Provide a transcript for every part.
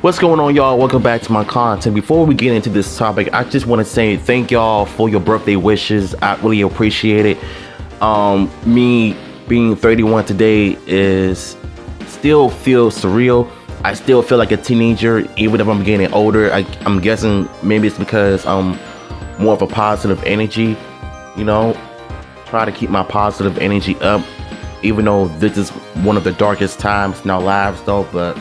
What's going on, y'all? Welcome back to my content. Before we get into this topic, I just want to say thank y'all for your birthday wishes. I really appreciate it. Me being 31 today is still feels surreal. I still feel like a teenager, even if I'm getting older. I'm guessing maybe it's because I'm more of a positive energy, you know. Try to keep my positive energy up, even though this is one of the darkest times in our lives, though. But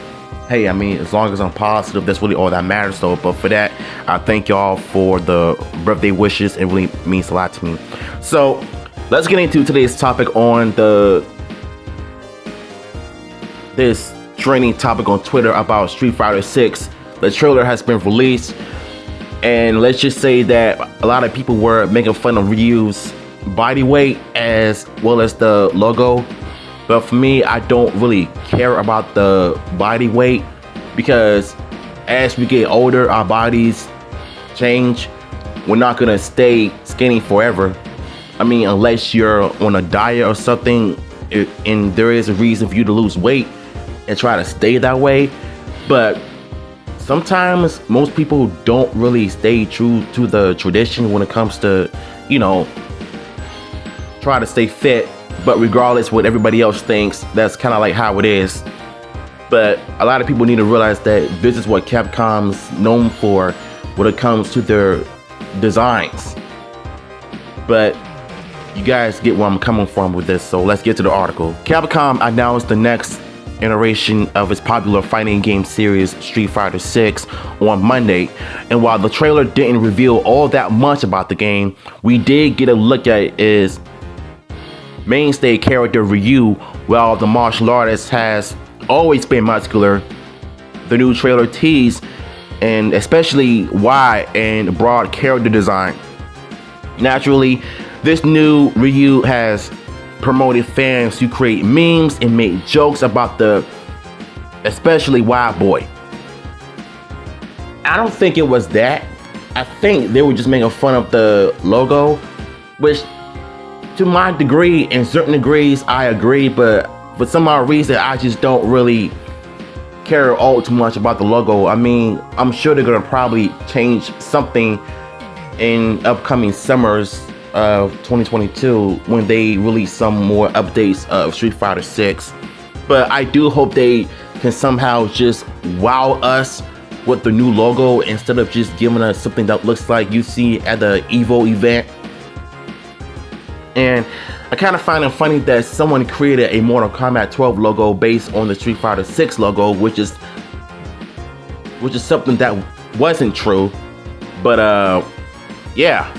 hey, I mean, as long as I'm positive, that's really all that matters, though. But for that, I thank y'all for the birthday wishes. It really means a lot to me. So let's get into today's topic on this trending topic on Twitter about Street Fighter 6. The trailer has been released, and let's just say that a lot of people were making fun of Ryu's body weight as well as the logo. But for me, I don't really care about the body weight, because as we get older, our bodies change. We're not gonna stay skinny forever. I mean, unless you're on a diet or something, and there is a reason for you to lose weight and try to stay that way. But sometimes most people don't really stay true to the tradition when it comes to, you know, try to stay fit. But regardless what everybody else thinks, that's kind of like how it is. But a lot of people need to realize that this is what Capcom's known for when it comes to their designs. But you guys get where I'm coming from with this, so let's get to the article. Capcom announced the next iteration of its popular fighting game series Street Fighter 6 on Monday, and while the trailer didn't reveal all that much about the game, we did get a look at its mainstay character Ryu. While the martial artist has always been muscular, the new trailer teased and especially wide and broad character design. Naturally, this new Ryu has promoted fans to create memes and make jokes about the especially wide boy. I don't think it was that. I think they were just making fun of the logo, which to my degree, in certain degrees, I agree, but for some odd reason, I just don't really care all too much about the logo. I mean, I'm sure they're gonna probably change something in upcoming summers of 2022 when they release some more updates of Street Fighter 6. But I do hope they can somehow just wow us with the new logo instead of just giving us something that looks like you see at the EVO event. And I kind of find it funny that someone created a Mortal Kombat 12 logo based on the Street Fighter 6 logo, which is something that wasn't true. But yeah,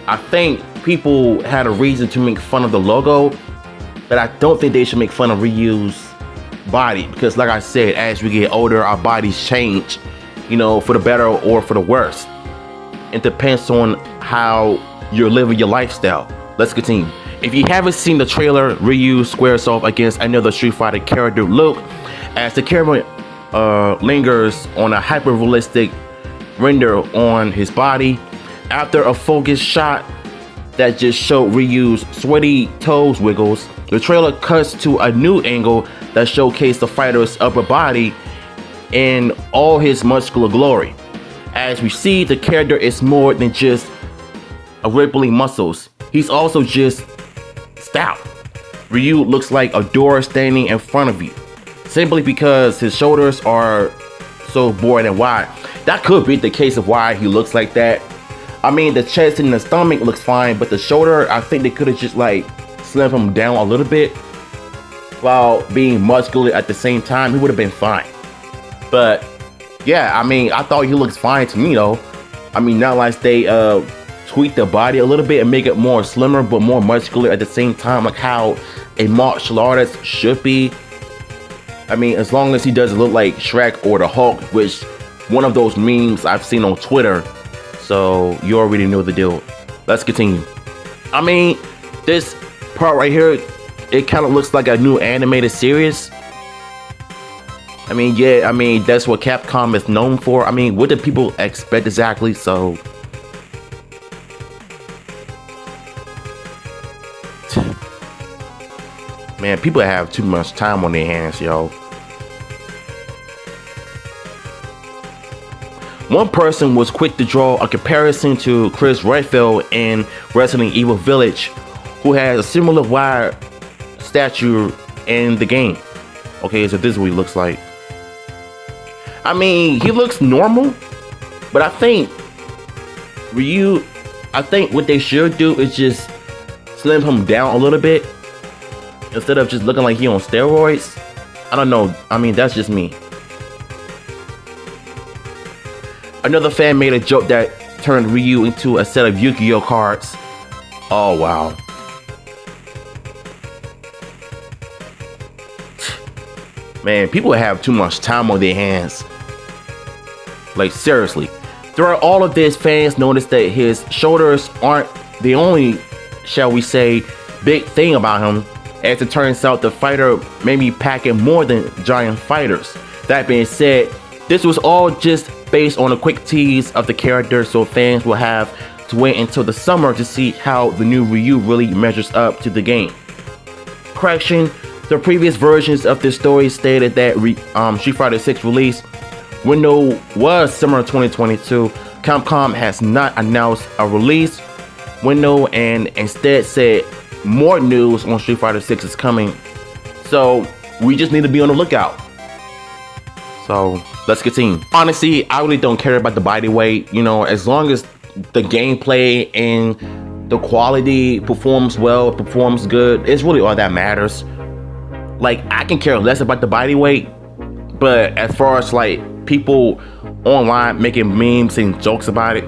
I think people had a reason to make fun of the logo, but I don't think they should make fun of Ryu's body, because like I said, as we get older, our bodies change, you know, for the better or for the worse. It depends on how you're living your lifestyle. Let's continue. If you haven't seen the trailer, Ryu squares off against another Street Fighter character, Luke, as the camera lingers on a hyper-realistic render on his body. After a focus shot that just showed Ryu's sweaty toes wiggles, the trailer cuts to a new angle that showcased the fighter's upper body in all his muscular glory. As we see, the character is more than just a rippling muscles. He's also just stout. Ryu looks like a door standing in front of you, simply because his shoulders are so broad and wide. That could be the case of why he looks like that. I mean, the chest and the stomach looks fine, but the shoulder, I think they could have just like slimmed him down a little bit while being muscular at the same time. He would have been fine. But yeah, I mean, I thought he looks fine to me though. I mean, not like they tweak the body a little bit and make it more slimmer but more muscular at the same time, like how a martial artist should be. I mean, as long as he doesn't look like Shrek or the Hulk, which one of those memes I've seen on Twitter, so you already know the deal. Let's continue. I mean, this part right here, it kind of looks like a new animated series. I mean, yeah, I mean, that's what Capcom is known for. I mean, what do people expect exactly? So man, people have too much time on their hands, yo. One person was quick to draw a comparison to Chris Redfield in Resident Evil Village, who has a similar wide stature in the game. Okay, so this is what he looks like. I mean, he looks normal, but I think what they should do is just slim him down a little bit instead of just looking like he on steroids. I don't know. I mean, that's just me. Another fan made a joke that turned Ryu into a set of Yu-Gi-Oh cards. Oh, wow. Man, people have too much time on their hands. Like, seriously. Throughout all of this, fans noticed that his shoulders aren't the only, shall we say, big thing about him. As it turns out, the fighter may be packing more than giant fighters. That being said, this was all just based on a quick tease of the character, so fans will have to wait until the summer to see how the new Ryu really measures up to the game. Correction, the previous versions of this story stated that Street Fighter 6 release window was summer 2022. Capcom has not announced a release window and instead said more news on Street Fighter 6 is coming. So we just need to be on the lookout. So let's continue. Honestly, I really don't care about the body weight. You know, as long as the gameplay and the quality performs well, performs good, it's really all that matters. Like, I can care less about the body weight, but as far as like people online making memes and jokes about it,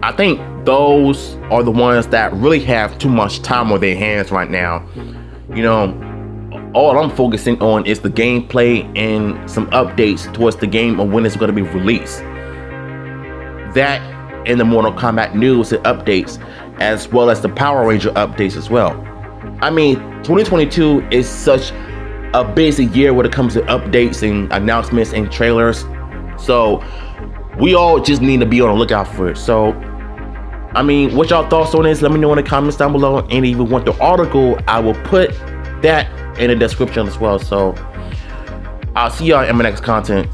I think those are the ones that really have too much time on their hands right now. You know, all I'm focusing on is the gameplay and some updates towards the game and when it's going to be released. That and the Mortal Kombat news and updates, as well as the Power Ranger updates as well. I mean, 2022 is such a busy year when it comes to updates and announcements and trailers. So we all just need to be on the lookout for it. So, I mean, what y'all thoughts on this? Let me know in the comments down below. And if you want the article, I will put that in the description as well. So I'll see y'all in my next content.